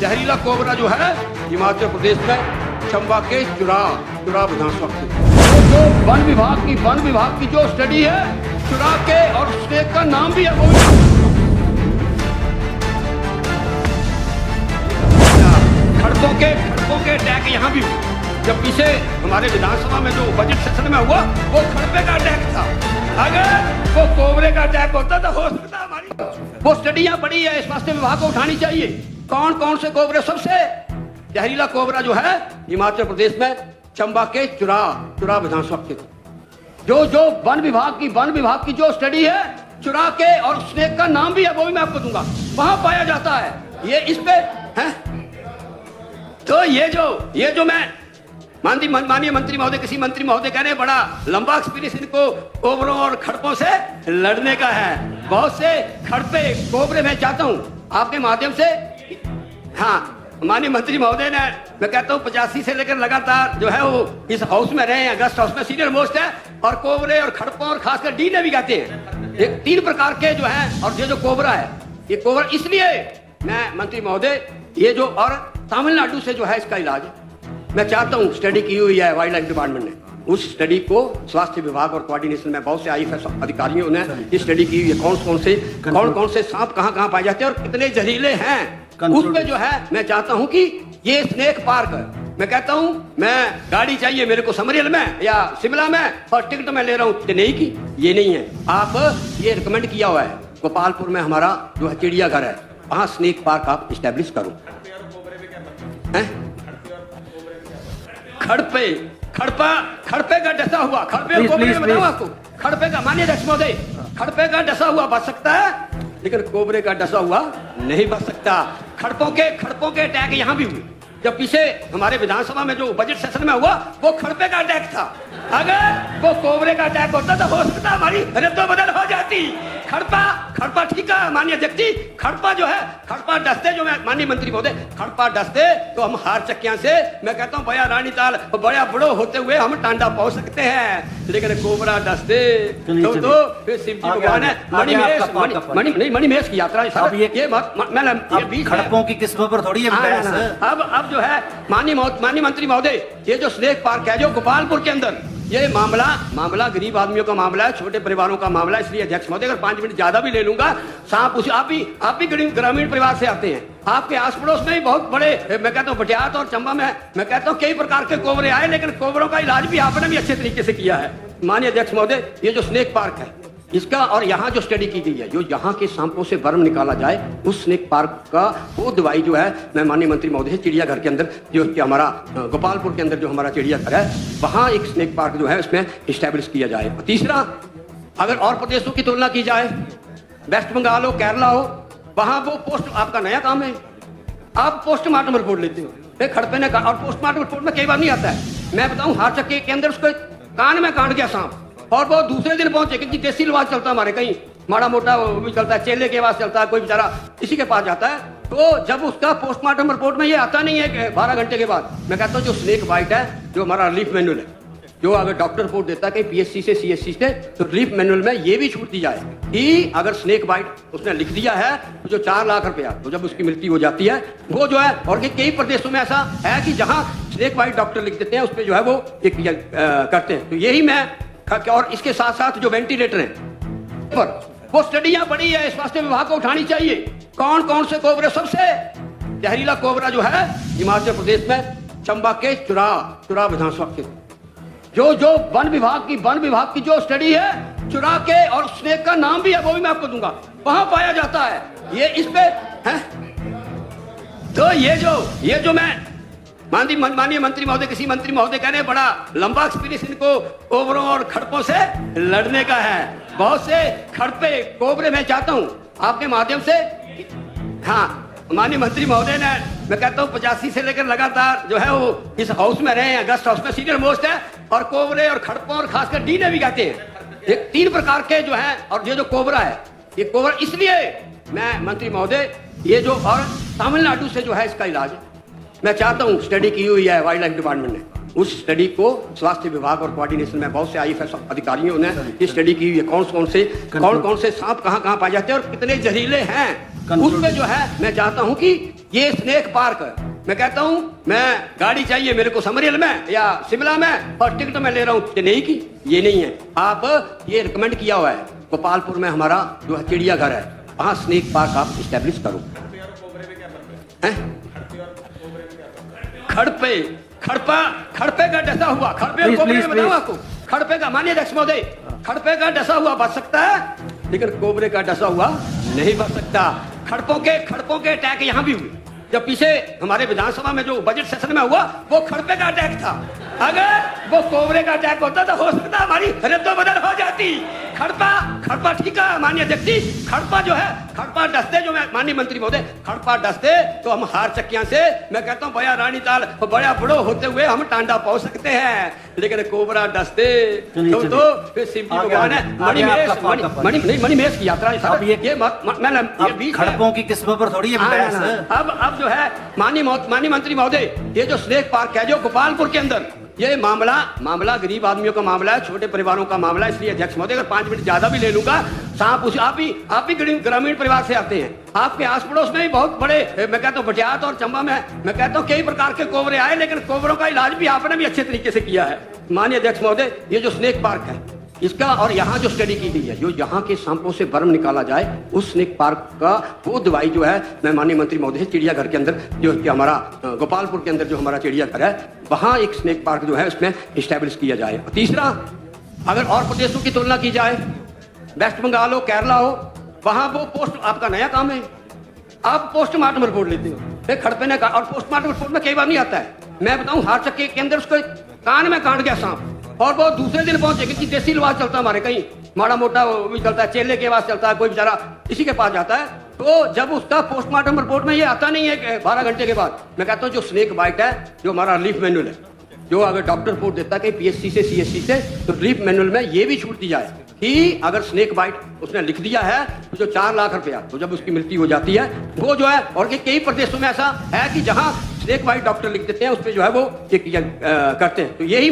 जहरीला कोबरा जो है हिमाचल प्रदेश में चंबा के चुरा विधानसभा क्षेत्र जो वन विभाग की जो स्टडी है चुरा के और स्नेक का नाम भी है वो खड़कों के अटैक यहाँ भी हुए। जब पीछे हमारे विधानसभा में जो बजट सेशन में हुआ वो खड़पे का अटैक था। अगर वो कोबरे का अटैक होता तो हो सकता हमारी वो स्टडियां पड़ी है। स्वास्थ्य विभाग को उठानी चाहिए कौन कौन से कोबरे। सबसे जहरीला कोबरा जो है हिमाचल प्रदेश में चंबा के चुरा विधानसभा क्षेत्र जो वन विभाग की जो स्टडी है चुरा के और स्नेक का नाम भी है वो भी मैं आपको दूंगा वहां पाया जाता है। ये इस पे है तो ये जो मैं माननीय मंत्री महोदय किसी मंत्री महोदय कह रहे हैं बड़ा लंबा एक्सपीरियंस इनको कोबरों और खड़पों से लड़ने का है। बहुत से खड़पे कोबरे मैं चाहता हूं आपके माध्यम से। हाँ माननीय मंत्री महोदय ने मैं कहता हूं 85 से लेकर लगातार जो है वो इस हाउस में रहे हैं। अगस्त हाउस में सीनियर मोस्ट है और कोबरे और खड़पों और खासकर डी ने भी कहते हैं एक 3 प्रकार के जो है। और ये जो कोबरा है ये कोबरा इसलिए मैं मंत्री महोदय ये जो और तमिलनाडु से जो है इसका इलाज मैं चाहता हूं स्टडी की हुई है वाइल्ड लाइफ डिपार्टमेंट ने। उस स्टडी को स्वास्थ्य विभाग और कोऑर्डिनेशन में बहुत से आईएफएस अधिकारियों ने ये स्टडी की हुई है कौन कौन से सांप कहां पाए जाते हैं और कितने जहरीले हैं। उस पे जो है मैं चाहता हूं कि ये स्नेक पार्क मैं कहता हूं मैं गाड़ी चाहिए मेरे को समरियल में या शिमला में और टिकट मैं ले रहा हूं चेन्नई की। ये नहीं है आप ये रिकमेंड किया हुआ है गोपालपुर में हमारा जो है चिड़ियाघर है वहां स्नेक पार्क आप स्टैब्लिश करो। खड़पे का डसा हुआ खड़पे बताऊं आपको खड़पे का माननीय अध्यक्ष महोदय खड़पे का डसा हुआ बच सकता है लेकिन कोबरे का डसा हुआ नहीं बच सकता। खड़पों के अटैक यहाँ भी हुए। जब पीछे हमारे विधानसभा में जो बजट सेशन में हुआ वो खड़पे का अटैक था। अगर वो कोबरे का अटैक होता तो हो सकता हमारी रद्दोबदल हो जाती। खड़पा ठीक है माननीय अध्यक्ष जी खड़पा जो है खड़पा डसते जो मैं माननीय मंत्री महोदय खड़पा डसते तो हम हार चक्कियां से मैं कहता हूँ बया रानीताल बड़ा बड़ो होते हुए हम टांडा पहुंच सकते हैं लेकिन कोबरा डसते तो फिर शिव जी भगवान है मणिमेश की यात्रा ये खड़पों की किस्मों पर थोड़ी है। अब जो है माननीय मंत्री महोदय ये जो स्नेक पार्क है जो गोपालपुर के अंदर ये मामला गरीब आदमियों का मामला है छोटे परिवारों का मामला है। इसलिए अध्यक्ष महोदय अगर 5 मिनट ज्यादा भी ले लूंगा सांप आप भी ग्रामीण परिवार से आते हैं। आपके आस पड़ोस में भी बहुत बड़े मैं कहता हूँ बटियात और चंबा में मैं कहता हूँ कई प्रकार के कोबरे आए लेकिन कोबरों का इलाज भी आपने भी अच्छे तरीके से किया है। माननीय अध्यक्ष महोदय ये जो स्नेक पार्क है इसका और यहाँ जो स्टडी की गई है जो यहाँ के सांपों से वर्म निकाला जाए उस स्नेक पार्क का वो दवाई जो है मैं माननीय मंत्री महोदय चिड़ियाघर के अंदर जो हमारा गोपालपुर के अंदर जो हमारा चिड़ियाघर है वहाँ एक स्नेक पार्क जो है उसमें स्टैब्लिश किया जाए। तीसरा अगर और प्रदेशों की तुलना की जाए वेस्ट बंगाल हो केरला हो वहाँ वो पोस्ट आपका नया काम है आप पोस्टमार्टम रिपोर्ट लेते हो खड़पे ने और पोस्टमार्टम रिपोर्ट में कई बार नहीं आता है। मैं बताऊँ हार चक्के के अंदर उसको कान में काट गया सांप और वो दूसरे दिन पहुंचे क्योंकि देसी रिवाज चलता हमारे कहीं माड़ा मोटा भी चलता है चेले के पास चलता है कोई बेचारा इसी के पास जाता है। तो जब उसका पोस्टमार्टम रिपोर्ट में ये आता नहीं है कि 12 घंटे के बाद मैं कहता हूँ जो स्नेक बाइट है जो हमारा रिलीफ मैनुअल है जो अगर डॉक्टर रिपोर्ट देता है कहीं PSC से CSC से तो रिलीफ मैनुअल में ये भी छूट दी जाए कि अगर स्नेक बाइट उसने लिख दिया है तो जो 4 लाख रुपया तो जब उसकी मृत्यु हो जाती है वो जो है और कई प्रदेशों में ऐसा है कि जहाँ स्नेक बाइट डॉक्टर लिख देते हैं उस पर जो है वो करते हैं। तो यही मैं और इसके साथ साथ जो वेंटिलेटर हैं पर वो स्टडियां पड़ी है स्वास्थ्य विभाग को उठानी चाहिए कौन कौन से कोबरे। सबसे जहरीला कोबरा जो है हिमाचल प्रदेश में चंबा के चुरा विधानसभा क्षेत्र जो वन विभाग की जो स्टडी है चुरा के और स्नेक का नाम भी है वो भी मैं आपको दूंगा वहां पाया जाता है। ये इस पे है तो ये जो मैं माननीय मंत्री महोदय किसी मंत्री महोदय कह रहे हैं बड़ा लंबा एक्सपीरियंस इनको कोबरों और खड़पों से लड़ने का है। बहुत से खड़पे कोबरे मैं चाहता हूं आपके माध्यम से। हाँ माननीय मंत्री महोदय ने मैं कहता हूं 85 से लेकर लगातार जो है वो इस हाउस में रहे हैं। अगस्त हाउस में सीनियर मोस्ट है और कोबरे और खड़पों और खासकर डी ने भी कहते हैं एक 3 प्रकार के जो है। और ये जो कोबरा है ये कोबरा इसलिए मैं मंत्री महोदय ये जो और तमिलनाडु से जो है इसका इलाज मैं चाहता हूं स्टडी की हुई है वाइल्ड लाइफ डिपार्टमेंट ने। उस स्टडी को स्वास्थ्य विभाग और कोऑर्डिनेशन में बहुत से आईएफएस अधिकारियों ने ये स्टडी की हुई है कौन कौन से सांप कहां पाए जाते हैं और कितने जहरीले हैं। उस पे जो है मैं चाहता हूं कि ये स्नेक पार्क है। मैं कहता हूं मैं गाड़ी चाहिए मेरे को समरियल में या शिमला में और टिकट मैं ले रहा हूं चेन्नई की, ये नहीं है। आप ये रिकमेंड किया हुआ है गोपालपुर में हमारा जो है चिड़ियाघर है, वहां स्नेक पार्क आप स्टैब्लिश करो। खड़पे खड़पे का डसा हुआ, खड़पे और कोबरे में बताऊं आपको, खड़पे का माननीय अध्यक्ष महोदय, खड़पे का डसा हुआ बच सकता है लेकिन कोबरे का डसा हुआ नहीं बच सकता। खड़पों के अटैक यहाँ भी हुए। जब पीछे हमारे विधानसभा में जो बजट सेशन में हुआ वो खड़पे का अटैक था। अगर वो कोबरे का अटैक होता तो हो सकता हमारी रद्दोबदल हो जाती। खड़पा ठीक है माननीय अध्यक्ष जी, खड़पा जो है, खड़पा डसते जो मैं माननीय मंत्री महोदय, खड़पा डसते तो हम हार चक्कियां से मैं कहता हूँ बया रानी ताल बड़ा बड़ो होते हुए हम टांडा पहुंच सकते हैं, लेकिन कोबरा डसते तो फिर शिव जी भगवान है। मणिमेश की यात्रा खड़पों की किस्मों पर थोड़ी बहस है। अब जो है माननीय मंत्री महोदय, ये जो स्नेक पार्क है जो गोपालपुर के अंदर, ये मामला गरीब आदमियों का मामला है, छोटे परिवारों का मामला है। इसलिए अध्यक्ष महोदय अगर 5 मिनट ज्यादा भी ले लूंगा, आप भी ग्रामीण परिवार से आते हैं, आपके आस पड़ोस में भी बहुत बड़े मैं कहता हूँ बटियात और चंबा में मैं कहता हूँ कई प्रकार के कोबरे आए, लेकिन कोबरों का इलाज भी आपने भी अच्छे तरीके से किया है। माननीय अध्यक्ष महोदय, ये जो स्नेक पार्क है इसका और यहाँ जो स्टडी की गई है, जो यहाँ के सांपों से वर्म निकाला जाए, उस स्नेक पार्क का वो दवाई जो है मैं माननीय मंत्री महोदय चिड़ियाघर के अंदर जो हमारा गोपालपुर के अंदर जो हमारा चिड़ियाघर है, वहाँ एक स्नेक पार्क जो है उसमें इस्टेब्लिश किया जाए। तीसरा, अगर और प्रदेशों की तुलना की जाए, वेस्ट बंगाल हो, केरला हो, वहाँ वो पोस्ट आपका नया काम है, आप पोस्टमार्टम रिपोर्ट लेते हो, खड़पे ने और पोस्टमार्टम रिपोर्ट में कई बार नहीं आता है। मैं बताऊं हार चक्के के अंदर उसको कान में काट गया सांप और वो दूसरे दिन पहुंचे, क्योंकि देसी इलाज चलता है हमारे, कहीं माड़ा मोटा भी चलता है, चेले के पास चलता है, कोई बेचारा इसी के पास जाता है। तो जब उसका पोस्टमार्टम रिपोर्ट में ये आता नहीं है 12 घंटे के बाद, मैं कहता हूँ जो स्नेक बाइट है, जो हमारा रिलीफ मैनुअल है, जो अगर डॉक्टर रिपोर्ट देता है कि पीएचसी से सीएचसी से, तो रिलीफ मैनुअल में ये भी छूट दी जाए कि अगर स्नेक बाइट उसने लिख दिया है तो जो 4 लाख रुपया, तो जब उसकी मृत्यु हो जाती है वो जो है, और कई प्रदेशों में ऐसा है कि जहां स्नेक बाइट डॉक्टर लिख देते हैं उस पर जो है वो चेक करते हैं। तो यही